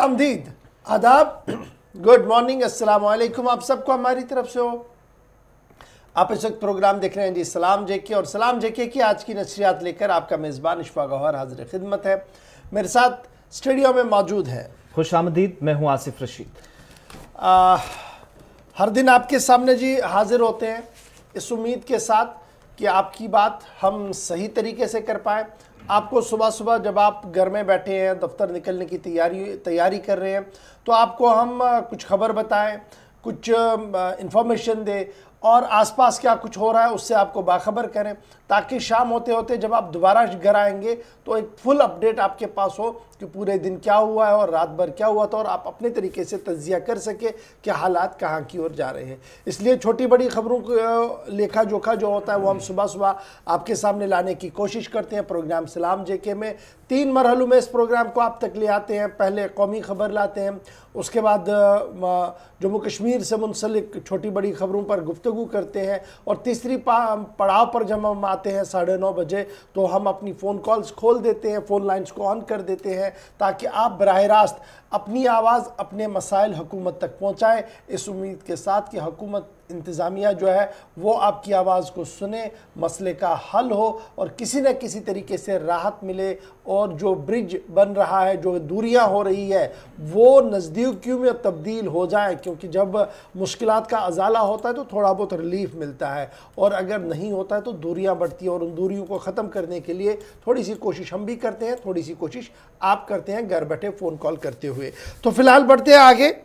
आमदीद, आदाब, good morning, अस्सलाम वालेकुम। आप सबको हमारी तरफ से हो। आप इस वक्त प्रोग्राम देख रहे हैं जी सलाम जेके, और सलाम जेके की आज की नशरियात लेकर आपका मेज़बान इशफाक गौहर हाजिर खिदमत है। मेरे साथ स्टूडियो में मौजूद है खुश आमदीद, मैं हूँ आसिफ रशीद। हर दिन आपके सामने जी हाजिर होते हैं इस उम्मीद के साथ कि आपकी बात हम सही तरीके से कर पाएँ। आपको सुबह सुबह जब आप घर में बैठे हैं, दफ्तर निकलने की तैयारी कर रहे हैं, तो आपको हम कुछ खबर बताएं, कुछ इंफॉर्मेशन दें और आसपास क्या कुछ हो रहा है उससे आपको बाखबर करें, ताकि शाम होते होते जब आप दोबारा घर आएंगे तो एक फुल अपडेट आपके पास हो कि पूरे दिन क्या हुआ है और रात भर क्या हुआ था, और आप अपने तरीके से तज्जिया कर सके कि हालात कहाँ की ओर जा रहे हैं। इसलिए छोटी बड़ी खबरों को लेखा जोखा जो होता है वो हम सुबह सुबह आपके सामने लाने की कोशिश करते हैं। प्रोग्राम सलाम जेके में 3 मरहलों में इस प्रोग्राम को आप तक ले आते हैं। पहले कौमी खबर लाते हैं, उसके बाद जम्मू कश्मीर से मुंसलिक छोटी बड़ी खबरों पर गुफ्तगू करते हैं, और तीसरी पड़ाव पर जब हम आते हैं 9:30 बजे तो हम अपनी फ़ोन कॉल्स खोल देते हैं, फ़ोन लाइन्स को ऑन कर देते हैं, ताकि आप बराह रास्त अपनी आवाज़, अपने मसाइल हुकूमत तक पहुँचाएँ, इस उम्मीद के साथ कि हुकूमत इंतज़ामिया जो है वो आपकी आवाज़ को सुने, मसले का हल हो और किसी न किसी तरीके से राहत मिले, और जो ब्रिज बन रहा है, जो दूरियां हो रही है, वो नज़दीकियों में तब्दील हो जाए। क्योंकि जब मुश्किलात का अजाला होता है तो थोड़ा बहुत रिलीफ मिलता है, और अगर नहीं होता है तो दूरियां बढ़ती हैं, और उन दूरियों को ख़त्म करने के लिए थोड़ी सी कोशिश हम भी करते हैं, थोड़ी सी कोशिश आप करते हैं घर बैठे फ़ोन कॉल करते हुए। तो फ़िलहाल बढ़ते हैं आगे,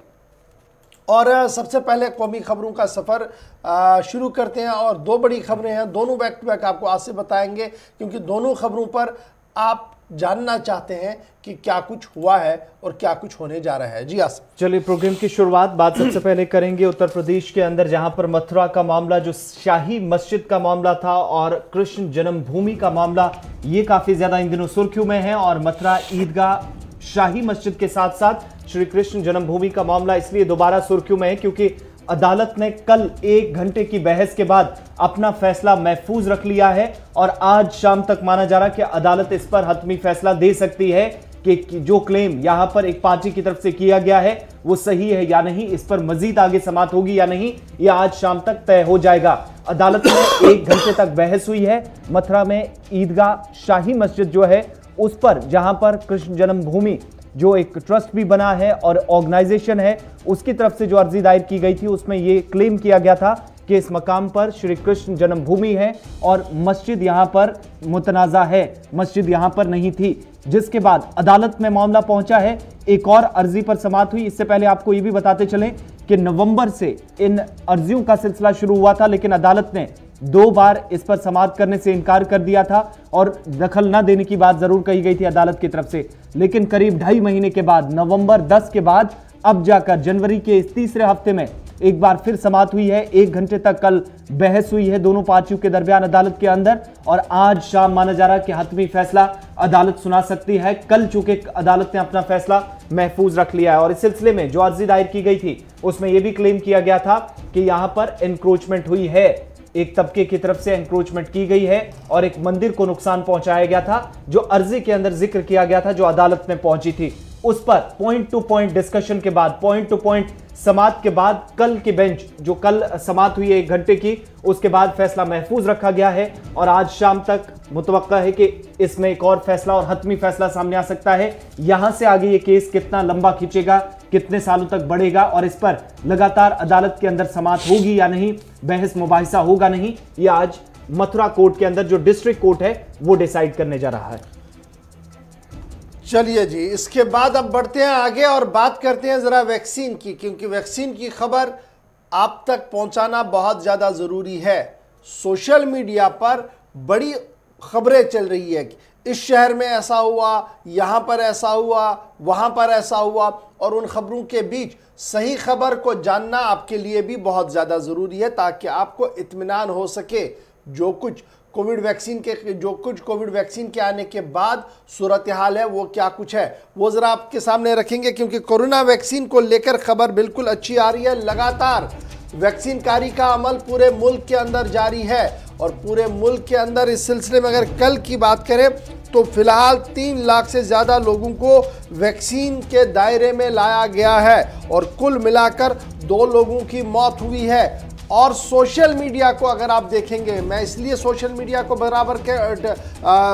और सबसे पहले कौमी खबरों का सफ़र शुरू करते हैं। और 2 बड़ी खबरें हैं, दोनों बैक टू बैक आपको आज से बताएंगे, क्योंकि दोनों खबरों पर आप जानना चाहते हैं कि क्या कुछ हुआ है और क्या कुछ होने जा रहा है। जी आसिफ, चलिए प्रोग्राम की शुरुआत बात सबसे पहले करेंगे उत्तर प्रदेश के अंदर, जहां पर मथुरा का मामला, जो शाही मस्जिद का मामला था और कृष्ण जन्मभूमि का मामला, ये काफ़ी ज़्यादा इन दिनों सुर्खियों में है। और मथुरा ईदगाह शाही मस्जिद के साथ साथ श्री कृष्ण जन्मभूमि का मामला इसलिए दोबारा सुर्खियों में है क्योंकि अदालत ने कल 1 घंटे की बहस के बाद अपना फैसला महफूज रख लिया है, और आज शाम तक माना जा रहा है कि अदालत इस पर हतमी फैसला दे सकती है कि जो क्लेम यहां पर एक पार्टी की तरफ से किया गया है वो सही है या नहीं, इस पर मजीद आगे समाअत होगी या नहीं, यह आज शाम तक तय हो जाएगा। अदालत में 1 घंटे तक बहस हुई है मथुरा में ईदगाह शाही मस्जिद जो है उस पर, जहां पर कृष्ण जन्मभूमि जो एक ट्रस्ट भी बना है और ऑर्गेनाइजेशन है, उसकी तरफ से जो अर्जी दायर की गई थी उसमें यह क्लेम किया गया था कि इस मकाम पर श्री कृष्ण जन्मभूमि है और मस्जिद यहां पर मुतनाज़ा है, मस्जिद यहां पर नहीं थी। जिसके बाद अदालत में मामला पहुंचा है, एक और अर्जी पर समाअत हुई। इससे पहले आपको यह भी बताते चलें कि नवंबर से इन अर्जियों का सिलसिला शुरू हुआ था, लेकिन अदालत ने 2 बार इस पर समाअत करने से इनकार कर दिया था, और दखल न देने की बात जरूर कही गई थी अदालत की तरफ से। लेकिन करीब 2.5 महीने के बाद, नवंबर 10 के बाद, अब जाकर जनवरी के इस तीसरे हफ्ते में एक बार फिर समाअत हुई है। 1 घंटे तक कल बहस हुई है दोनों पार्टियों के दरमियान अदालत के अंदर, और आज शाम माना जा रहा है कि हतमी फैसला अदालत सुना सकती है। कल चूंकि अदालत ने अपना फैसला महफूज रख लिया है, और इस सिलसिले में जो अर्जी दायर की गई थी उसमें यह भी क्लेम किया गया था कि यहां पर एनक्रोचमेंट हुई है, एक तबके की तरफ से एनक्रोचमेंट की गई है और एक मंदिर को नुकसान पहुंचाया गया था, जो अर्जी के अंदर जिक्र किया गया था, जो अदालत में पहुंची थी। उस पर पॉइंट टू पॉइंट डिस्कशन के बाद, पॉइंट टू पॉइंट समाअत के बाद, कल की बेंच जो कल समाअत हुई है 1 घंटे की, उसके बाद फैसला महफूज रखा गया है, और आज शाम तक मुतवक्का है कि इसमें एक और फैसला और हतमी फैसला सामने आ सकता है। यहां से आगे ये केस कितना लंबा खींचेगा, कितने सालों तक बढ़ेगा, और इस पर लगातार अदालत के अंदर समाअत होगी या नहीं, बहस मुबाहिसा होगा नहीं, यह आज मथुरा कोर्ट के अंदर जो डिस्ट्रिक्ट कोर्ट है वो डिसाइड करने जा रहा है। चलिए जी, इसके बाद अब बढ़ते हैं आगे और बात करते हैं ज़रा वैक्सीन की, क्योंकि वैक्सीन की खबर आप तक पहुंचाना बहुत ज़्यादा ज़रूरी है। सोशल मीडिया पर बड़ी खबरें चल रही है कि इस शहर में ऐसा हुआ, यहाँ पर ऐसा हुआ, वहाँ पर ऐसा हुआ, और उन खबरों के बीच सही खबर को जानना आपके लिए भी बहुत ज़्यादा ज़रूरी है, ताकि आपको इत्मीनान हो सके जो कुछ कोविड वैक्सीन के आने के बाद सूरत हाल है वो क्या कुछ है, वो ज़रा आपके सामने रखेंगे। क्योंकि कोरोना वैक्सीन को लेकर खबर बिल्कुल अच्छी आ रही है। लगातार वैक्सीन कारी का अमल पूरे मुल्क के अंदर जारी है, और पूरे मुल्क के अंदर इस सिलसिले में अगर कल की बात करें तो फिलहाल 3 लाख से ज़्यादा लोगों को वैक्सीन के दायरे में लाया गया है और कुल मिलाकर 2 लोगों की मौत हुई है। और सोशल मीडिया को अगर आप देखेंगे, मैं इसलिए सोशल मीडिया को बराबर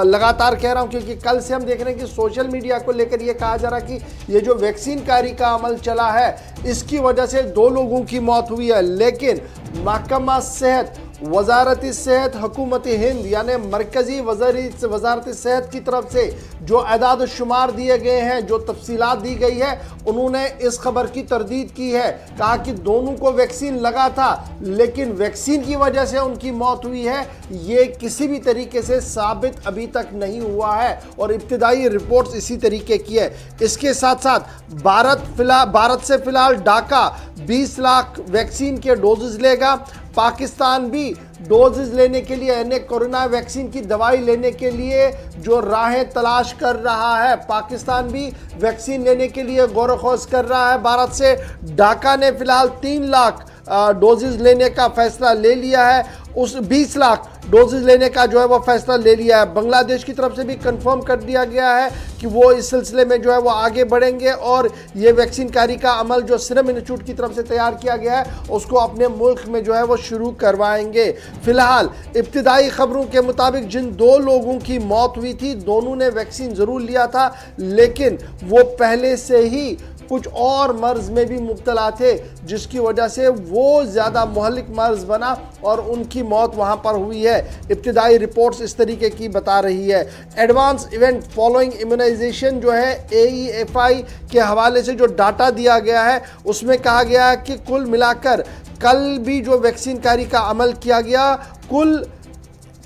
लगातार कह रहा हूं क्योंकि कल से हम देख रहे हैं कि सोशल मीडिया को लेकर ये कहा जा रहा है कि ये जो वैक्सीन कारी का अमल चला है इसकी वजह से 2 लोगों की मौत हुई है। लेकिन महकमा सेहत, वजारत सेहत हुकूमत हिंद यानी मरकजी वजारत सेहत की तरफ से जो अदाद शुमार दिए गए हैं, जो तफसीलात दी गई है, उन्होंने इस खबर की तरदीद की है। कहा कि दोनों को वैक्सीन लगा था लेकिन वैक्सीन की वजह से उनकी मौत हुई है, ये किसी भी तरीके से साबित अभी तक नहीं हुआ है और इब्तिदाई रिपोर्ट्स इसी तरीके की है। इसके साथ साथ भारत से फिलहाल ढाका 20 लाख वैक्सीन के डोजेज लेगा। पाकिस्तान भी डोजेज लेने के लिए यानी कोरोना वैक्सीन की दवाई लेने के लिए जो राहें तलाश कर रहा है, पाकिस्तान भी वैक्सीन लेने के लिए गौर-व-खोज कर रहा है। भारत से ढाका ने फिलहाल 3 लाख डोजेज लेने का फैसला ले लिया है, उस 20 लाख डोजेज लेने का जो है वो फैसला ले लिया है। बांग्लादेश की तरफ से भी कंफर्म कर दिया गया है कि वो इस सिलसिले में जो है वो आगे बढ़ेंगे और ये वैक्सीन कारी का अमल जो सीरम इंस्टीट्यूट की तरफ से तैयार किया गया है उसको अपने मुल्क में जो है वो शुरू करवाएंगे। फिलहाल इब्तिदाई खबरों के मुताबिक जिन 2 लोगों की मौत हुई थी, दोनों ने वैक्सीन ज़रूर लिया था लेकिन वो पहले से ही कुछ और मर्ज में भी मुब्तला थे जिसकी वजह से वो ज़्यादा मुहल्लिक मर्ज बना और उनकी मौत वहाँ पर हुई है। इब्तिदाई रिपोर्ट्स इस तरीके की बता रही है। एडवांस इवेंट फॉलोइंग इम्यूनाइजेशन जो है AEFI के हवाले से जो डाटा दिया गया है उसमें कहा गया है कि कुल मिलाकर कल भी जो वैक्सीन कारी का अमल किया गया, कुल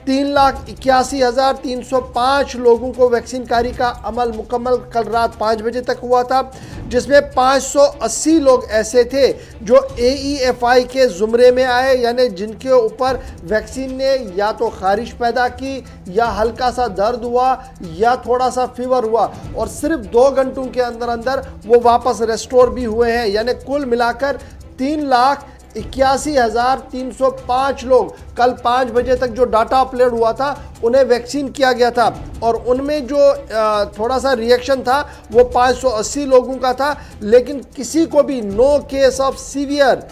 3,81,305 लोगों को वैक्सीन कारी का अमल मुकम्मल कल रात 5 बजे तक हुआ था, जिसमें 580 लोग ऐसे थे जो AEFI के ज़ुमरे में आए यानी जिनके ऊपर वैक्सीन ने या तो खारिश पैदा की या हल्का सा दर्द हुआ या थोड़ा सा फीवर हुआ और सिर्फ 2 घंटों के अंदर अंदर वो वापस रेस्टोर भी हुए हैं। यानी कुल मिलाकर 3,81,305 लोग कल 5 बजे तक जो डाटा अपलोड हुआ था उन्हें वैक्सीन किया गया था और उनमें जो थोड़ा सा रिएक्शन था वो 580 लोगों का था, लेकिन किसी को भी no case of severe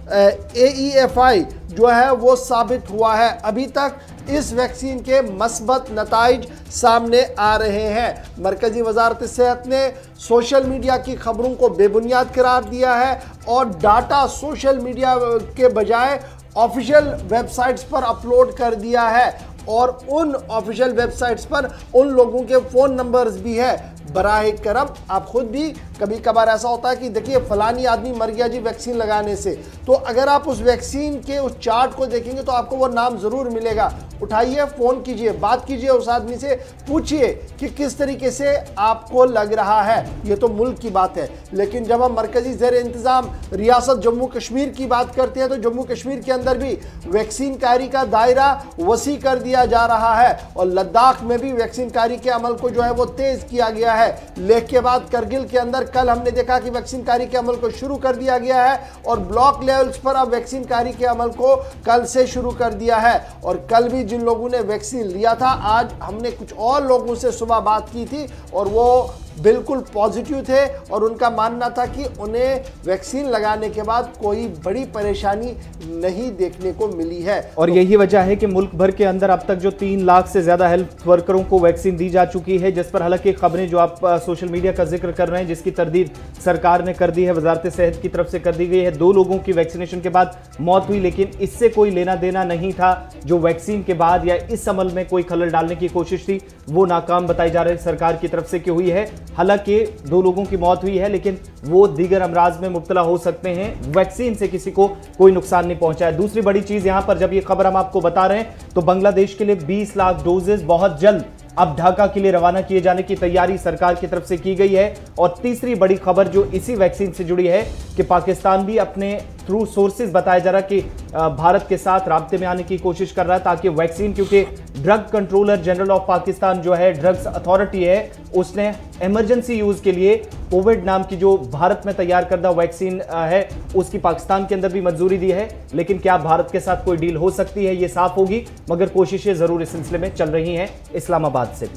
AEFI जो है वो साबित हुआ है। अभी तक इस वैक्सीन के मस्बत नताइज सामने आ रहे हैं। मरकजी वजारत सेहत ने सोशल मीडिया की खबरों को बेबुनियाद करार दिया है और डाटा सोशल मीडिया के बजाय ऑफिशियल वेबसाइट्स पर अपलोड कर दिया है और उन ऑफिशियल वेबसाइट्स पर उन लोगों के फ़ोन नंबर्स भी है। बराए करम आप खुद भी कभी कभार ऐसा होता है कि देखिए फलानी आदमी मर गया जी वैक्सीन लगाने से, तो अगर आप उस वैक्सीन के उस चार्ट को देखेंगे तो आपको वो नाम ज़रूर मिलेगा। उठाइए, फ़ोन कीजिए, बात कीजिए उस आदमी से, पूछिए कि किस तरीके से आपको लग रहा है। ये तो मुल्क की बात है, लेकिन जब हम मरकजी ज़ेर इंतज़ाम रियासत जम्मू कश्मीर की बात करते हैं तो जम्मू कश्मीर के अंदर भी वैक्सीन कारी का दायरा वसी कर दिया जा रहा है और लद्दाख में भी वैक्सीन कारी के अमल को जो है वो तेज़ किया गया है। लेह के बाद करगिल के अंदर कल हमने देखा कि वैक्सीन कारी के अमल को शुरू कर दिया गया है और ब्लॉक लेवल्स पर अब वैक्सीन कारी के अमल को कल से शुरू कर दिया है। और कल भी जिन लोगों ने वैक्सीन लिया था, आज हमने कुछ और लोगों से सुबह बात की थी और वो बिल्कुल पॉजिटिव थे और उनका मानना था कि उन्हें वैक्सीन लगाने के बाद कोई बड़ी परेशानी नहीं देखने को मिली है। और यही वजह है कि मुल्क भर के अंदर अब तक जो 3 लाख से ज्यादा हेल्थ वर्करों को वैक्सीन दी जा चुकी है, जिस पर हालांकि खबरें जो आप सोशल मीडिया का जिक्र कर रहे हैं जिसकी तरदीद सरकार ने कर दी है, वजारत सेहत की तरफ से कर दी गई है। 2 लोगों की वैक्सीनेशन के बाद मौत हुई, लेकिन इससे कोई लेना देना नहीं था। जो वैक्सीन के बाद या इस अमल में कोई खलल डालने की कोशिश थी वो नाकाम बताई जा रही सरकार की तरफ से की हुई है। हालांकि 2 लोगों की मौत हुई है लेकिन वो दीगर अमराज में मुब्तला हो सकते हैं, वैक्सीन से किसी को कोई नुकसान नहीं पहुंचा है। दूसरी बड़ी चीज यहां पर जब ये खबर हम आपको बता रहे हैं तो बांग्लादेश के लिए 20 लाख डोजेज बहुत जल्द अब ढाका के लिए रवाना किए जाने की तैयारी सरकार की तरफ से की गई है। और तीसरी बड़ी खबर जो इसी वैक्सीन से जुड़ी है कि पाकिस्तान भी अपने थ्रू सोर्सेज बताया जा रहा कि भारत के साथ राब्ते में आने की कोशिश कर रहा है ताकि वैक्सीन, क्योंकि drug controller general of Pakistan जो है ड्रग्स अथॉरिटी है, उसने इमरजेंसी यूज के लिए कोविड नाम की जो भारत में तैयार करदा वैक्सीन है उसकी पाकिस्तान के अंदर भी मंजूरी दी है। लेकिन क्या भारत के साथ कोई डील हो सकती है, ये साफ होगी, मगर कोशिशें जरूर इस सिलसिले में चल रही हैं इस्लामाबाद से भी।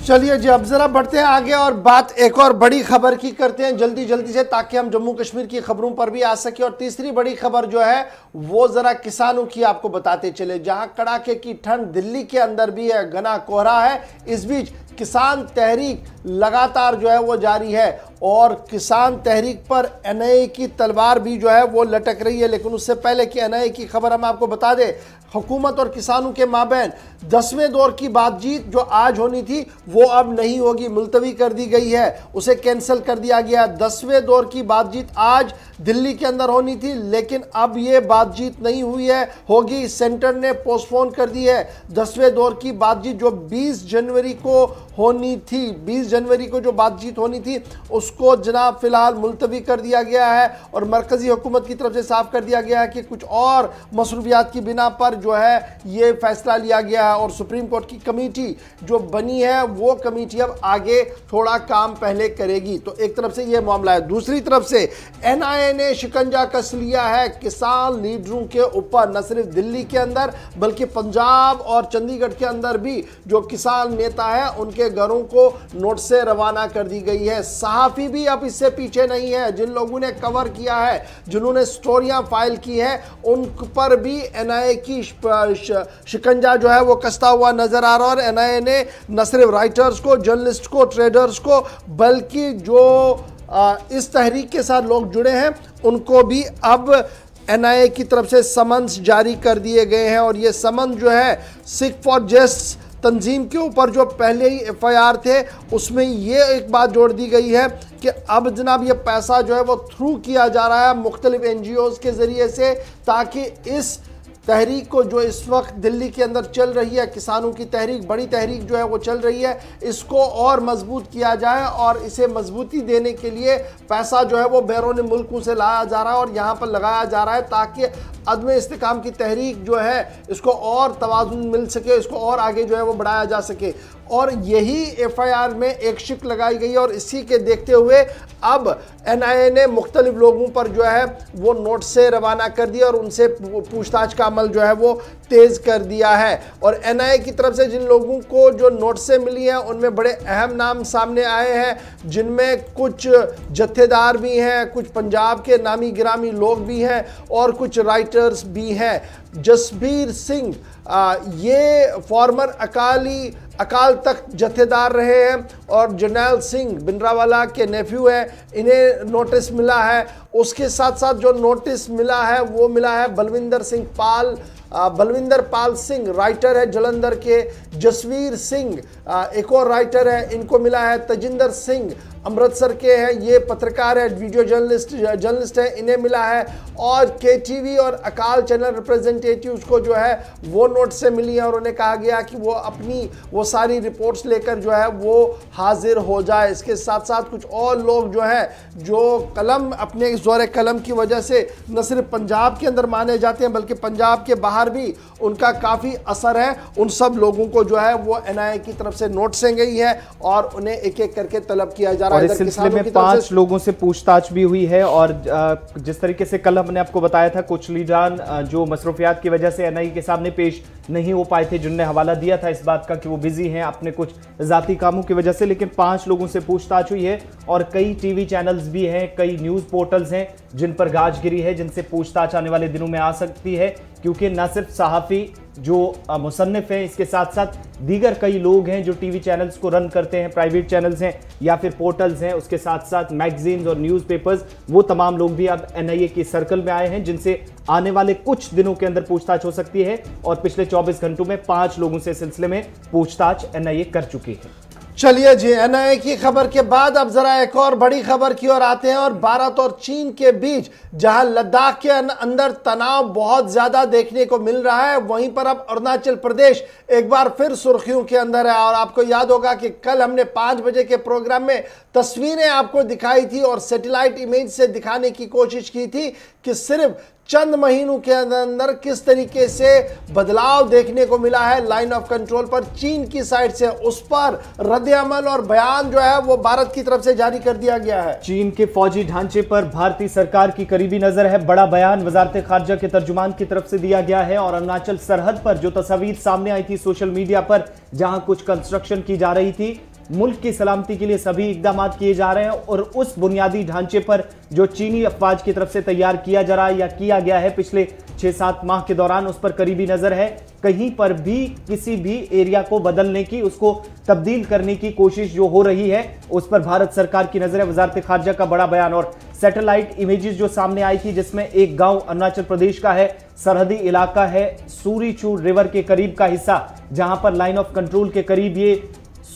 चलिए जी, अब जरा बढ़ते हैं आगे और बात एक और बड़ी खबर की करते हैं जल्दी जल्दी से, ताकि हम जम्मू कश्मीर की खबरों पर भी आ सके। और तीसरी बड़ी खबर जो है वो जरा किसानों की आपको बताते चले, जहां कड़ाके की ठंड दिल्ली के अंदर भी है, घना कोहरा है। इस बीच किसान तहरीक लगातार जो है वो जारी है और किसान तहरीक पर एनआईए की तलवार भी जो है वो लटक रही है। लेकिन उससे पहले कि एनआईए की खबर हम आपको बता दें, हुकूमत और किसानों के माबैन 10वें दौर की बातचीत जो आज होनी थी वो अब नहीं होगी, मुलतवी कर दी गई है, उसे कैंसिल कर दिया गया। 10वें दौर की बातचीत आज दिल्ली के अंदर होनी थी, लेकिन अब ये बातचीत नहीं हुई है, होगी। सेंटर ने पोस्टपोन कर दी है 10वें दौर की बातचीत जो 20 जनवरी को होनी थी। 20 जनवरी को जो बातचीत होनी थी उसको जनाब फिलहाल मुलतवी कर दिया गया है और मरकजी हुकूमत की तरफ से साफ कर दिया गया है कि कुछ और मसरूफियात की बिना पर जो है ये फैसला लिया गया है। और सुप्रीम कोर्ट की कमेटी जो बनी है वो कमेटी अब आगे थोड़ा काम पहले करेगी। तो एक तरफ से ये मामला है, दूसरी तरफ से एनआईए ने शिकंजा कस लिया है किसान लीडरों के ऊपर। न सिर्फ दिल्ली के अंदर बल्कि पंजाब और चंडीगढ़ के अंदर भी जो किसान नेता है उनके घरों को नोट से रवाना कर दी गई है। सहाफी भी अब इससे पीछे नहीं है, जिन लोगों ने कवर किया है, जिन्होंने स्टोरियां फाइल की है, उन पर भी एनआईए की शिकंजा जो है वो कसता हुआ नजर आ रहा है। और एनआईए ने न सिर्फ राइटर्स को, जर्नलिस्ट को, ट्रेडर्स को, बल्कि जो इस तहरीक के साथ लोग जुड़े हैं उनको भी अब एनआईए की तरफ से समन्स जारी कर दिए गए हैं। और ये समन जो है सिख फॉर जस्टिस तंजीम के ऊपर जो पहले ही एफआईआर थे उसमें ये एक बात जोड़ दी गई है कि अब जनाब ये पैसा जो है वो थ्रू किया जा रहा है मुख्तलिफ एनजीओज के ज़रिए से, ताकि इस तहरीक को जो इस वक्त दिल्ली के अंदर चल रही है, किसानों की तहरीक, बड़ी तहरीक जो है वो चल रही है, इसको और मजबूत किया जाए। और इसे मजबूती देने के लिए पैसा जो है वो बैरून मुल्कों से लाया जा रहा है और यहाँ पर लगाया जा रहा है, ताकि अदम इस्तेकाम की तहरीक जो है इसको और तवाज़ुन मिल सके, इसको और आगे जो है वो बढ़ाया जा सके। और यही एफआईआर में एक शिक लगाई गई और इसी के देखते हुए अब एनआईए ने मुख्तलिफ लोगों पर जो है वो नोट से रवाना कर दिया और उनसे पूछताछ का अमल जो है वो तेज़ कर दिया है। और एनआईए की तरफ से जिन लोगों को जो नोट से मिली हैं उनमें बड़े अहम नाम सामने आए हैं, जिनमें कुछ जत्थेदार भी हैं, कुछ पंजाब के नामी गिरामी लोग भी हैं और कुछ राइटर्स भी हैं। जसबीर सिंह ये फॉर्मर अकाल तख्त जत्थेदार रहे हैं और जर्नैल सिंह भिंडरावाला के नेफ्यू हैं, इन्हें नोटिस मिला है। उसके साथ साथ जो नोटिस मिला है वो मिला है बलविंदर पाल सिंह, राइटर है जलंधर के। जसवीर सिंह एक और राइटर है, इनको मिला है। तजिंदर सिंह अमृतसर के हैं, ये पत्रकार है, वीडियो जर्नलिस्ट है, इन्हें मिला है। और केटीवी और अकाल चैनल रिप्रेजेंटेटिव्स को जो है वो नोट से मिली है और उन्हें कहा गया कि वो अपनी वो सारी रिपोर्ट्स लेकर जो है वो हाजिर हो जाए। इसके साथ साथ कुछ और लोग जो हैं जो कलम अपने इस ज़ोर कलम की वजह से न सिर्फ पंजाब के अंदर माने जाते हैं बल्कि पंजाब के बाहर भी उनका काफ़ी असर है, उन सब लोगों को जो है वो एनआईए की तरफ से नोट से गई है और उन्हें एक एक करके तलब किया जा रहा है। इस सिलसिले में 5 लोगों से पूछताछ भी हुई है और जिस तरीके से कल हमने आपको बताया था कुछ लीडरान जो मसरूफियात की वजह से एनआईए के सामने पेश नहीं हो पाए थे, जिनने हवाला दिया था इस बात का कि वो बिजी हैं अपने कुछ जाती कामों की वजह से, लेकिन 5 लोगों से पूछताछ हुई है और कई टीवी चैनल्स भी हैं, कई न्यूज़ पोर्टल्स हैं जिन पर गाज गिरी है, जिनसे पूछताछ आने वाले दिनों में आ सकती है। क्योंकि न सिर्फ सहाफ़ी जो मुसन्निफ हैं, इसके साथ साथ दीगर कई लोग हैं जो टीवी चैनल्स को रन करते हैं, प्राइवेट चैनल्स हैं या फिर पोर्टल्स हैं, उसके साथ साथ मैगजीन्स और न्यूज़पेपर्स, वो तमाम लोग भी अब एनआईए के सर्कल में आए हैं, जिनसे आने वाले कुछ दिनों के अंदर पूछताछ हो सकती है। और पिछले 24 घंटों में 5 लोगों से इस सिलसिले में पूछताछ एनआईए कर चुकी है। चलिए जी, एनआईए की खबर के बाद अब जरा एक और बड़ी खबर की ओर आते हैं। और भारत और चीन के बीच जहां लद्दाख के अंदर तनाव बहुत ज्यादा देखने को मिल रहा है, वहीं पर अब अरुणाचल प्रदेश एक बार फिर सुर्खियों के अंदर है। और आपको याद होगा कि कल हमने 5 बजे के प्रोग्राम में तस्वीरें आपको दिखाई थी और सैटेलाइट इमेज से दिखाने की कोशिश की थी कि सिर्फ चंद महीनों के अंदर किस तरीके से बदलाव देखने को मिला है लाइन ऑफ कंट्रोल पर चीन की साइड से। उस पर रद्द-ए-अमल और बयान जो है वो भारत की तरफ से जारी कर दिया गया है। चीन के फौजी ढांचे पर भारतीय सरकार की करीबी नजर है, बड़ा बयान वजारत खारजा के तर्जुमान की तरफ से दिया गया है। और अरुणाचल सरहद पर जो तस्वीर सामने आई थी सोशल मीडिया पर, जहां कुछ कंस्ट्रक्शन की जा रही थी, मुल्क की सलामती के लिए सभी इकदाम किए जा रहे हैं और उस बुनियादी ढांचे पर जो चीनी अफवाज की तरफ से तैयार किया जा रहा है या किया गया है पिछले 6-7 माह के दौरान, उस पर करीबी नजर है। कहीं पर भी किसी भी एरिया को बदलने की, उसको तब्दील करने की कोशिश जो हो रही है, उस पर भारत सरकार की नजर है। वजारत खारजा का बड़ा बयान और सैटेलाइट इमेजेस जो सामने आई थी, जिसमें एक गांव अरुणाचल प्रदेश का है, सरहदी इलाका है, सूरीचू रिवर के करीब का हिस्सा, जहां पर लाइन ऑफ कंट्रोल के करीब ये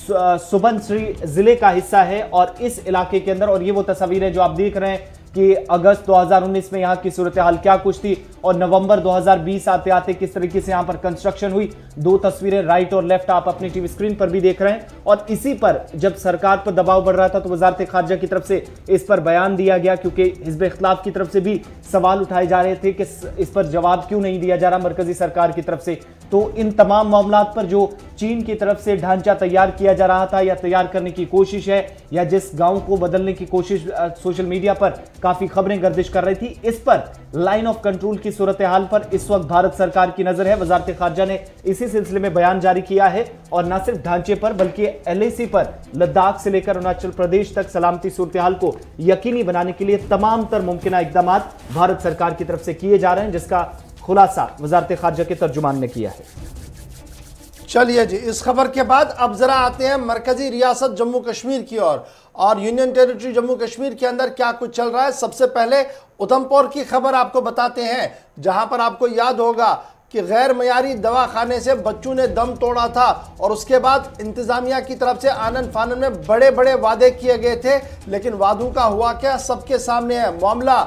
सुबनसिरी जिले का हिस्सा है। और इस इलाके के अंदर, और ये वो तस्वीरें जो आप देख रहे हैं कि अगस्त 2019 में यहां की सूरत हाल क्या कुछ थी और नवंबर 2020 आते आते किस तरीके से यहां पर कंस्ट्रक्शन हुई। दो तस्वीरें राइट और लेफ्ट आप अपनी टीवी स्क्रीन पर भी देख रहे हैं। और इसी पर जब सरकार पर दबाव बढ़ रहा था तो वजारत खारजा की तरफ से इस पर बयान दिया गया, क्योंकि हिज़्ब इख्तिलाफ की तरफ से भी सवाल उठाए जा रहे थे कि इस पर जवाब क्यों नहीं दिया जा रहा मरकजी सरकार की तरफ से। तो इन तमाम मामलात पर जो चीन की तरफ से ढांचा तैयार किया जा रहा था या तैयार करने की कोशिश है, या जिस गांव को बदलने की कोशिश सोशल मीडिया पर काफी खबरें गर्दिश कर रही थी, इस पर लाइन ऑफ कंट्रोल की सूरत हाल पर इस वक्त भारत सरकार की नजर है। वजारत खारजा ने इसी सिलसिले में बयान जारी किया है और न सिर्फ ढांचे पर बल्कि LAC पर लद्दाख से लेकर अरुणाचल प्रदेश तक सलामती सूरत हाल को यकीनी बनाने के लिए तमाम तर मुमकिन इकदाम भारत सरकार की तरफ से किए जा रहे हैं, जिसका खुलासा वजारत खारजा के तर्जुमान ने किया है। चलिए जी, इस खबर के बाद अब जरा आते हैं मरकजी रियासत जम्मू कश्मीर की ओर और यूनियन टेरिटरी जम्मू कश्मीर के अंदर क्या कुछ चल रहा है। सबसे पहले उधमपुर की खबर आपको बताते हैं, जहां पर आपको याद होगा कि गैर मयारी दवाखाने से बच्चों ने दम तोड़ा था और उसके बाद इंतजामिया की तरफ से आनन फानन में बड़े बड़े वादे किए गए थे, लेकिन वादों का हुआ क्या सबके सामने है। मामला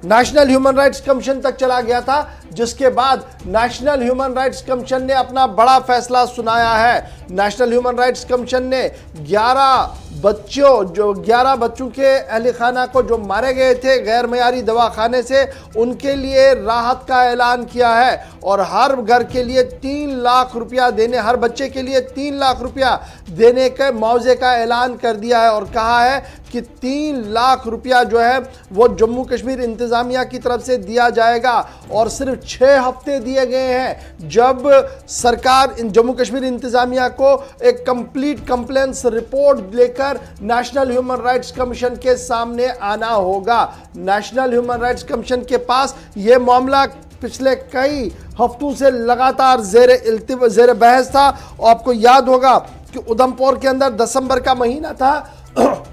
नेशनल ह्यूमन राइट्स कमीशन तक चला गया था, जिसके बाद नेशनल ह्यूमन राइट्स कमीशन ने अपना बड़ा फैसला सुनाया है। नेशनल ह्यूमन राइट्स कमीशन ने 11 बच्चों के अहल खाना को जो मारे गए थे गैर मयारी दवाखाने से, उनके लिए राहत का ऐलान किया है और हर घर के लिए 3 लाख रुपया देने, हर बच्चे के लिए 3 लाख रुपया देने के मुआवजे का ऐलान कर दिया है और कहा है कि 3 लाख रुपया जो है वो जम्मू कश्मीर इंतजामिया की तरफ से दिया जाएगा। और सिर्फ 6 हफ्ते दिए गए हैं जब सरकार जम्मू कश्मीर इंतजामिया को एक कंप्लीट कंप्लेंट्स रिपोर्ट लेकर नेशनल ह्यूमन राइट्स कमीशन के सामने आना होगा। नेशनल ह्यूमन राइट्स कमीशन के पास यह मामला पिछले कई हफ्तों से लगातार जेर बहस था। और आपको याद होगा कि उधमपुर के अंदर दिसंबर का महीना था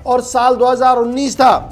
और साल 2019 था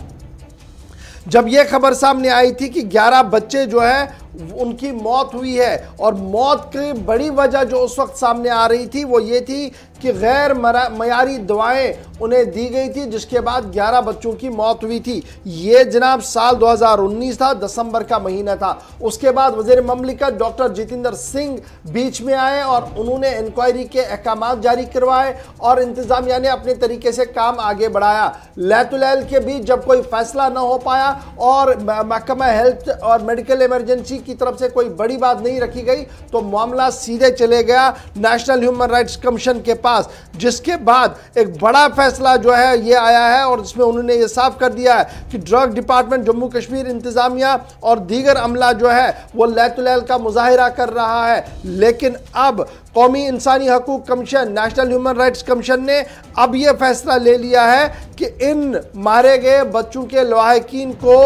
जब यह खबर सामने आई थी कि 11 बच्चे जो है उनकी मौत हुई है। और मौत की बड़ी वजह जो उस वक्त सामने आ रही थी वो ये थी कि गैर मयारी दवाएं उन्हें दी गई थी, जिसके बाद 11 बच्चों की मौत हुई थी। ये जनाब साल 2019 था, दिसंबर का महीना था। उसके बाद वज़ीर ममलिकत डॉक्टर जितेंद्र सिंह बीच में आए और उन्होंने इंक्वायरी के अहकाम जारी करवाए और इंतजामिया ने अपने तरीके से काम आगे बढ़ाया। लैतुलैल के बीच जब कोई फैसला न हो पाया और महकमा हेल्थ और मेडिकल इमरजेंसी की तरफ से कोई बड़ी बात नहीं रखी गई, तो मामला सीधे चले गया नेशनल ह्यूमन राइट्स कमीशन के पास, जिसके बाद एक बड़ा फैसला जो है ये आया है और इसमें उन्होंने ये साफ कर दिया है कि ड्रग डिपार्टमेंट जम्मू कश्मीर इंतजामिया और दीगर अमला जो है वो लैतुलैल का मुजाहिरा कर रहा है। लेकिन अब कौमी इंसानी हकूक कमीशन, नेशनल ह्यूमन राइट्स कमीशन ने अब यह फैसला ले लिया है कि इन मारे गए बच्चों के लवाहिकीन को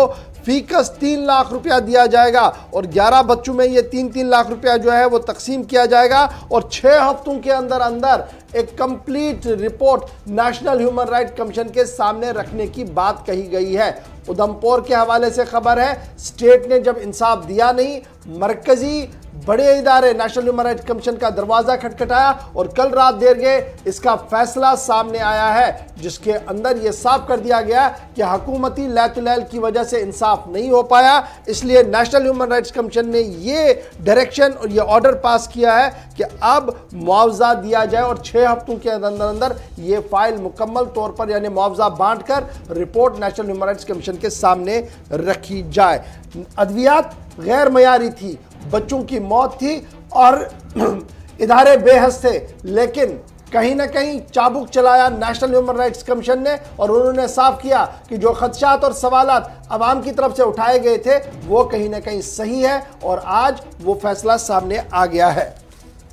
फीकस 3 लाख रुपया दिया जाएगा और 11 बच्चों में ये 3-3 लाख रुपया जो है वो तकसीम किया जाएगा और 6 हफ्तों के अंदर अंदर एक complete report national human rights commission के सामने रखने की बात कही गई है। उधमपुर के हवाले से खबर है, स्टेट ने जब इंसाफ दिया नहीं, मरकजी बड़े इदारे नेशनल ह्यूमन राइट्स कमीशन का दरवाजा खटखटाया और कल रात देर गए इसका फैसला सामने आया है, जिसके अंदर यह साफ कर दिया गया कि हुकूमती लैतुलैल की वजह से इंसाफ नहीं हो पाया। इसलिए नेशनल ह्यूमन राइट्स कमीशन ने ये डायरेक्शन और ये ऑर्डर पास किया है कि अब मुआवजा दिया जाए और 6 हफ्तों के अंदर अंदर ये फाइल मुकम्मल तौर पर यानी मुआवजा बांटकर report national human rights commission के सामने रखी जाए। अद्वियात गैर मयारी थी, बच्चों की मौत थी और इदारे बेहस थे, लेकिन कहीं ना कहीं चाबुक चलाया नेशनल ह्यूमन राइट्स कमीशन ने और उन्होंने साफ किया कि जो खदशात और सवालात अवाम की तरफ से उठाए गए थे वो कहीं ना कहीं सही है और आज वो फैसला सामने आ गया है।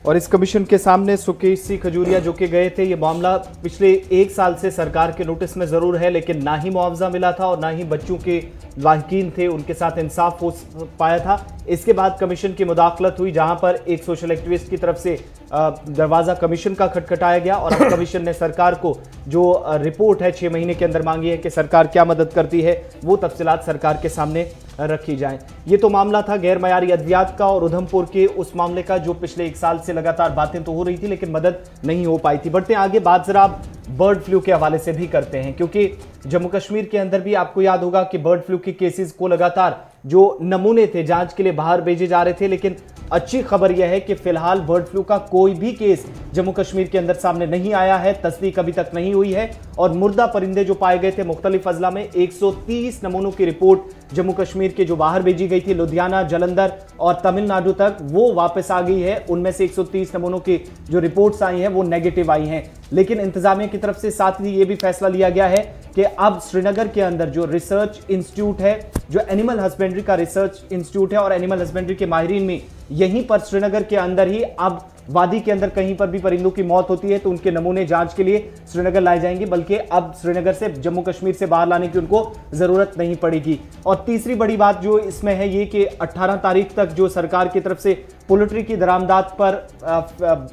और इस कमीशन के सामने सुकेश सिंह खजूरिया जो कि गए थे, ये मामला पिछले 1 साल से सरकार के नोटिस में जरूर है, लेकिन ना ही मुआवजा मिला था और ना ही बच्चों के लाहिकीन थे उनके साथ इंसाफ हो पाया था। इसके बाद कमीशन की मुदाखलत हुई, जहां पर एक सोशल एक्टिविस्ट की तरफ से दरवाजा कमीशन का खटखटाया गया और अब कमीशन ने सरकार को जो रिपोर्ट है 6 महीने के अंदर मांगी है कि सरकार क्या मदद करती है, वो तफसीलात सरकार के सामने रखी जाए। ये तो मामला था गैर मयारी अद्वियात का और उधमपुर के उस मामले का जो पिछले 1 साल से लगातार बातें तो हो रही थी लेकिन मदद नहीं हो पाई थी। बढ़ते आगे, बात जरा आप बर्ड फ्लू के हवाले से भी करते हैं, क्योंकि जम्मू कश्मीर के अंदर भी आपको याद होगा कि बर्ड फ्लू के केसेस को लगातार जो नमूने थे जांच के लिए बाहर भेजे जा रहे थे, लेकिन अच्छी खबर यह है कि फिलहाल बर्ड फ्लू का कोई भी केस जम्मू कश्मीर के अंदर सामने नहीं आया है, तस्दीक अभी तक नहीं हुई है। और मुर्दा परिंदे जो पाए गए थे मुख्तलिफ अजला में 130 नमूनों की रिपोर्ट जम्मू कश्मीर के जो बाहर भेजी गई थी लुधियाना, जालंधर और तमिलनाडु तक, वो वापस आ गई है। उनमें से 130 नमूनों की जो रिपोर्ट्स आई हैं वो नेगेटिव आई हैं, लेकिन इंतजामिया की तरफ से साथ ही ये भी फैसला लिया गया है कि अब श्रीनगर के अंदर जो रिसर्च इंस्टीट्यूट है, जो एनिमल हस्बेंड्री का रिसर्च इंस्टीट्यूट है और एनिमल हस्बेंड्री के माहिरीन में यहीं पर श्रीनगर के अंदर ही अब वादी के अंदर कहीं पर भी परिंदों की मौत होती है तो उनके नमूने जांच के लिए श्रीनगर लाए जाएंगे, बल्कि अब श्रीनगर से जम्मू कश्मीर से बाहर लाने की उनको जरूरत नहीं पड़ेगी। और तीसरी बड़ी बात जो इसमें है ये कि 18 तारीख तक जो सरकार की तरफ से पोल्ट्री की दरामदात पर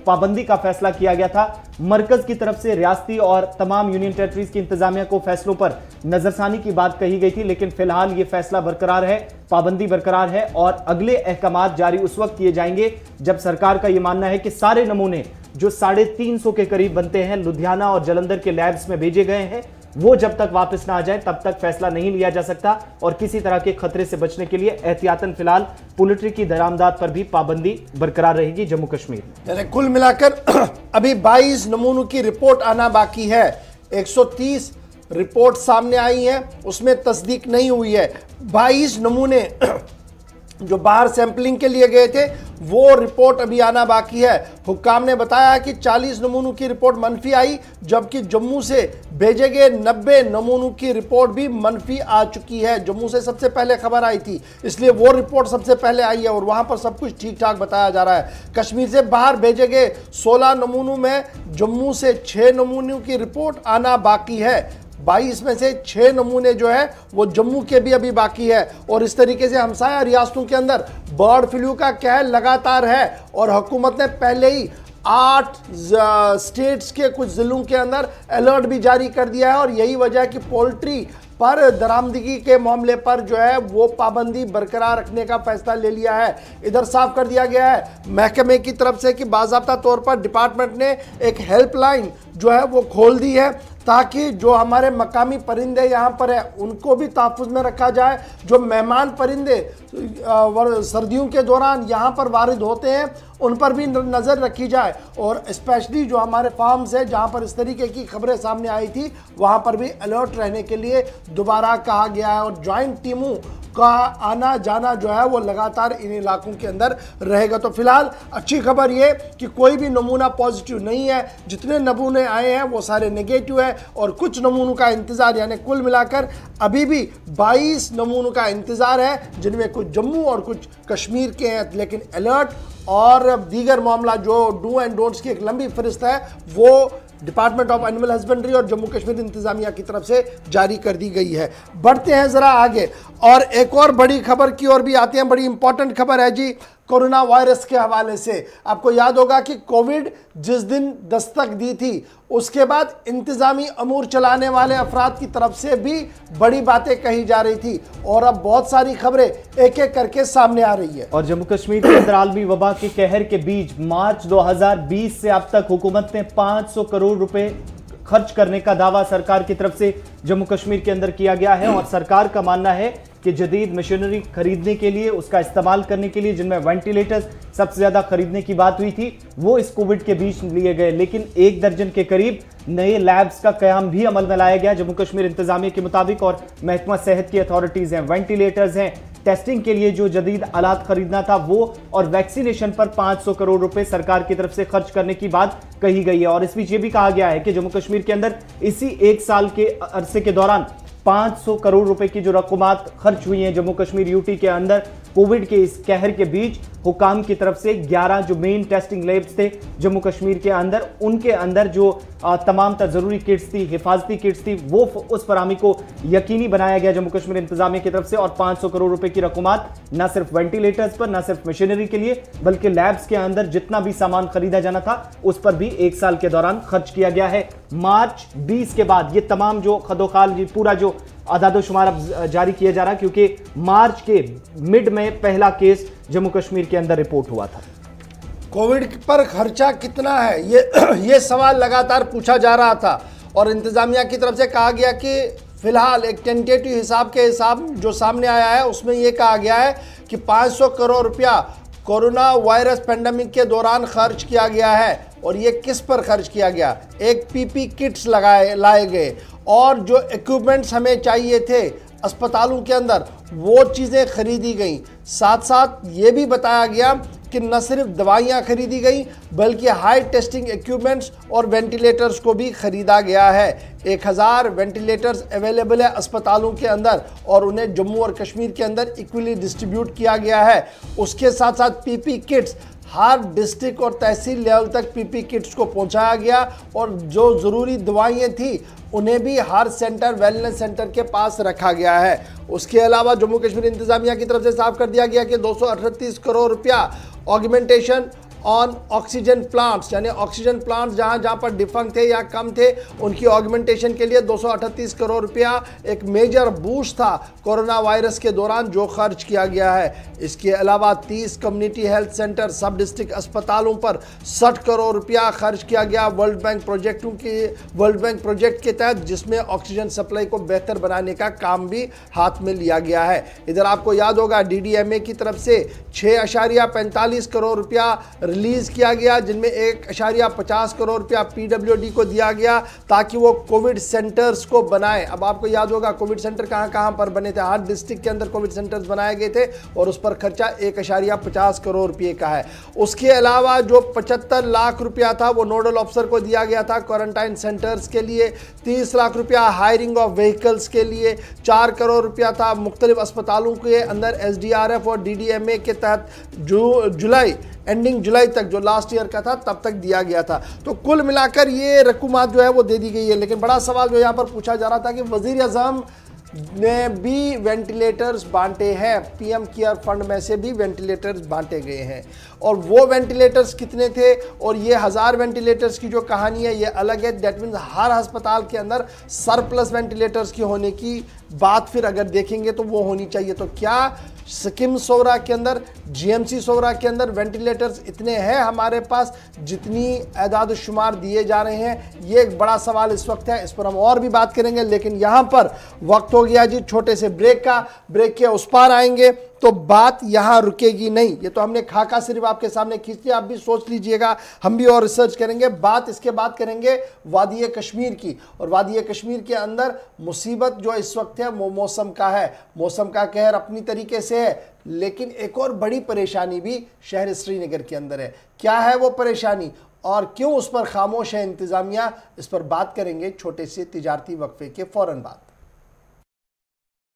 पाबंदी का फैसला किया गया था, मरकज की तरफ से रियासती और तमाम यूनियन टेरिटरीज की इंतजामिया को फैसलों पर नजरसानी की बात कही गई थी, लेकिन फिलहाल ये फैसला बरकरार है, पाबंदी बरकरार है और अगले अहकामात जारी उस वक्त किए जाएंगे जब सरकार का यह मानना है कि सारे नमूने जो 350 के करीब बनते हैं लुधियाना और जालंधर के लैब्स में भेजे गए हैं, वो जब तक वापस ना आ जाए तब तक फैसला नहीं लिया जा सकता और किसी तरह के खतरे से बचने के लिए एहतियातन फिलहाल पोल्ट्री की दरामदात पर भी पाबंदी बरकरार रहेगी जम्मू कश्मीर में। यानी कुल मिलाकर अभी 22 नमूनों की रिपोर्ट आना बाकी है। 130 रिपोर्ट सामने आई है, उसमें तस्दीक नहीं हुई है। 22 नमूने जो बाहर सैंपलिंग के लिए गए थे वो रिपोर्ट अभी आना बाकी है। हुक्काम ने बताया कि 40 नमूनों की रिपोर्ट मनफी आई, जबकि जम्मू से भेजे गए 90 नमूनों की रिपोर्ट भी मनफी आ चुकी है। जम्मू से सबसे पहले खबर आई थी, इसलिए वो रिपोर्ट सबसे पहले आई है और वहां पर सब कुछ ठीक ठाक बताया जा रहा है। कश्मीर से बाहर भेजे गए 16 नमूनों में जम्मू से 6 नमूनों की रिपोर्ट आना बाकी है। 22 में से 6 नमूने जो है वो जम्मू के भी अभी बाकी है। और इस तरीके से हमसाया रियासतों के अंदर बर्ड फ्लू का कहर लगातार है और हुकूमत ने पहले ही 8 स्टेट्स के कुछ जिलों के अंदर अलर्ट भी जारी कर दिया है और यही वजह है कि पोल्ट्री पर दरामदगी के मामले पर जो है वो पाबंदी बरकरार रखने का फैसला ले लिया है। इधर साफ कर दिया गया है महकमे की तरफ से कि बाज़ाब्ता तौर पर डिपार्टमेंट ने एक हेल्पलाइन जो है वो खोल दी है ताकि जो हमारे मकामी परिंदे यहाँ पर है उनको भी तहफ़्फ़ुज़ में रखा जाए। जो मेहमान परिंदे सर्दियों के दौरान यहाँ पर वारिद होते हैं उन पर भी नज़र रखी जाए और स्पेशली जो हमारे फार्म्स है जहाँ पर इस तरीके की खबरें सामने आई थी वहाँ पर भी अलर्ट रहने के लिए दोबारा कहा गया है और जॉइंट टीमों का आना जाना जो है वो लगातार इन इलाकों के अंदर रहेगा। तो फिलहाल अच्छी खबर ये कि कोई भी नमूना पॉजिटिव नहीं है, जितने नमूने आए हैं वो सारे नेगेटिव है और कुछ नमूनों का इंतज़ार, यानी कुल मिलाकर अभी भी 22 नमूनों का इंतज़ार है जिनमें कुछ जम्मू और कुछ कश्मीर के हैं। लेकिन अलर्ट और दीगर मामला जो डू एंड डोंट्स की एक लंबी फहरिस्त है वो डिपार्टमेंट ऑफ एनिमल हस्बेंड्री और जम्मू कश्मीर इंतजामिया की तरफ से जारी कर दी गई है। बढ़ते हैं ज़रा आगे और एक और बड़ी खबर की ओर भी आते हैं। बड़ी इंपॉर्टेंट खबर है जी कोरोना वायरस के हवाले से। आपको याद होगा कि कोविड जिस दिन दस्तक दी थी उसके बाद इंतजामी अमूर चलाने वाले अफराद की तरफ से भी बड़ी बातें कही जा रही थी और अब बहुत सारी खबरें एक एक करके सामने आ रही है। और जम्मू कश्मीर के अंदर आलमी वबा के कहर के बीच मार्च 2020 से अब तक हुकूमत ने 500 करोड़ रुपए खर्च करने का दावा सरकार की तरफ से जम्मू कश्मीर के अंदर किया गया है और सरकार का मानना है कि जदीद मशीनरी खरीदने के लिए, उसका इस्तेमाल करने के लिए, जिनमें वेंटिलेटर्स सबसे ज्यादा खरीदने की बात हुई थी, वो इस कोविड के बीच लिए गए। लेकिन 1 दर्जन के करीब नए लैब्स का कयाम भी अमल में लाया गया जम्मू कश्मीर इंतजामिया के मुताबिक और महकमा सेहत की अथॉरिटीज हैं, वेंटिलेटर्स हैं, टेस्टिंग के लिए जो जदीद आलात खरीदना था वो और वैक्सीनेशन पर 500 करोड़ रुपए सरकार की तरफ से खर्च करने की बात कही गई है। और इस बीच ये भी कहा गया है कि जम्मू कश्मीर के अंदर इसी 1 साल के अरसे के दौरान 500 करोड़ रुपए की जो रकूमात खर्च हुई हैं जम्मू कश्मीर यूटी के अंदर, कोविड के इस कहर के बीच हुकाम की तरफ से 11 जो मेन टेस्टिंग लैब्स थे जम्मू कश्मीर के अंदर, उनके अंदर जो तमाम जरूरी किट्स थी, हिफाजती किट्स थी, वो उस फराहमी को यकीनी बनाया गया जम्मू कश्मीर इंतजामिया की तरफ से। और 500 करोड़ रुपए की रकूमात न सिर्फ वेंटिलेटर्स पर, न सिर्फ मशीनरी के लिए, बल्कि लैब्स के अंदर जितना भी सामान खरीदा जाना था उस पर भी 1 साल के दौरान खर्च किया गया है। मार्च 20 के बाद ये तमाम जो खदोखाल, पूरा जो आदादोशुमार अब जारी किया जा रहा है, क्योंकि मार्च के मिड में पहला केस जम्मू कश्मीर के अंदर रिपोर्ट हुआ था। कोविड पर खर्चा कितना है, ये सवाल लगातार पूछा जा रहा था और इंतजामिया की तरफ से कहा गया कि फिलहाल एक टेंटेटिव हिसाब जो सामने आया है उसमें यह कहा गया है कि 500 करोड़ रुपया कोरोना वायरस पेंडेमिक के दौरान खर्च किया गया है। और ये किस पर खर्च किया गया? एक पीपी किट्स लाए गए और जो इक्विपमेंट्स हमें चाहिए थे अस्पतालों के अंदर वो चीज़ें खरीदी गई। साथ साथ ये भी बताया गया कि न सिर्फ दवाइयाँ खरीदी गई बल्कि हाई टेस्टिंग इक्विपमेंट्स और वेंटिलेटर्स को भी खरीदा गया है। 1000 वेंटिलेटर्स अवेलेबल है अस्पतालों के अंदर और उन्हें जम्मू और कश्मीर के अंदर इक्वली डिस्ट्रीब्यूट किया गया है। उसके साथ साथ पीपी किट्स हर डिस्ट्रिक्ट और तहसील लेवल तक पीपी किट्स को पहुंचाया गया और जो ज़रूरी दवाइयाँ थी उन्हें भी हर सेंटर, वेलनेस सेंटर के पास रखा गया है। उसके अलावा जम्मू कश्मीर इंतजामिया की तरफ से साफ कर दिया गया कि 238 करोड़ रुपया ऑगमेंटेशन ऑन ऑक्सीजन प्लांट्स, यानी ऑक्सीजन प्लांट्स जहां पर डिफंक्ट थे या कम थे उनकी ऑगमेंटेशन के लिए 238 करोड़ रुपया एक मेजर बूस्ट था कोरोना वायरस के दौरान जो खर्च किया गया है। इसके अलावा 30 कम्युनिटी हेल्थ सेंटर, सब डिस्ट्रिक्ट अस्पतालों पर 60 करोड़ रुपया खर्च किया गया वर्ल्ड बैंक प्रोजेक्ट के तहत, जिसमें ऑक्सीजन सप्लाई को बेहतर बनाने का काम भी हाथ में लिया गया है। इधर आपको याद होगा DDMA की तरफ से 6.45 करोड़ रुपया रिलीज किया गया, जिनमें 1.50 करोड़ रुपया PWD को दिया गया ताकि वो कोविड सेंटर्स को बनाए। अब आपको याद होगा कोविड सेंटर कहां पर बने थे, हर डिस्ट्रिक्ट के अंदर कोविड सेंटर्स बनाए गए थे और उस पर खर्चा 1.50 करोड़ रुपये का है। उसके अलावा जो 75 लाख रुपया था वो नोडल ऑफिसर को दिया गया था क्वारंटाइन सेंटर्स के लिए, 30 लाख रुपया हायरिंग ऑफ व्हीकल्स के लिए, 4 करोड़ रुपया था मुख्तलिफ अस्पतालों के अंदर SDRF और DDMA के तहत एंडिंग जुलाई तक, जो लास्ट ईयर का था तब तक दिया गया था। तो कुल मिलाकर ये रकूमात जो है वो दे दी गई है। लेकिन बड़ा सवाल जो यहाँ पर पूछा जा रहा था कि वजीर आज़म ने भी वेंटिलेटर्स बांटे हैं, PM केयर फंड में से भी वेंटिलेटर्स बांटे गए हैं और वो वेंटिलेटर्स कितने थे और ये 1000 वेंटिलेटर्स की जो कहानी है ये अलग है। दैट मीन्स हर अस्पताल के अंदर सरप्लस वेंटिलेटर्स की होने की बात फिर अगर देखेंगे तो वो होनी चाहिए। तो क्या सिक्किम सोगरा के अंदर, GMC सोगरा के अंदर वेंटिलेटर्स इतने हैं हमारे पास जितनी एदाद शुमार दिए जा रहे हैं? ये एक बड़ा सवाल इस वक्त है, इस पर हम और भी बात करेंगे। लेकिन यहाँ पर वक्त हो गया जी छोटे से ब्रेक का। ब्रेक के उस पार आएंगे तो बात यहाँ रुकेगी नहीं। ये तो हमने खाका सिर्फ आपके सामने खींच लिया, आप भी सोच लीजिएगा, हम भी और रिसर्च करेंगे। बात इसके बाद करेंगे वादी कश्मीर की, और वादी कश्मीर के अंदर मुसीबत जो इस वक्त है वो मौसम का है। मौसम का कहर अपनी तरीके से है, लेकिन एक और बड़ी परेशानी भी शहर श्रीनगर के अंदर है। क्या है वो परेशानी और क्यों उस पर खामोश है इंतजामिया? इस पर बात करेंगे छोटे से तिजारती वक्फे के फौरन बाद।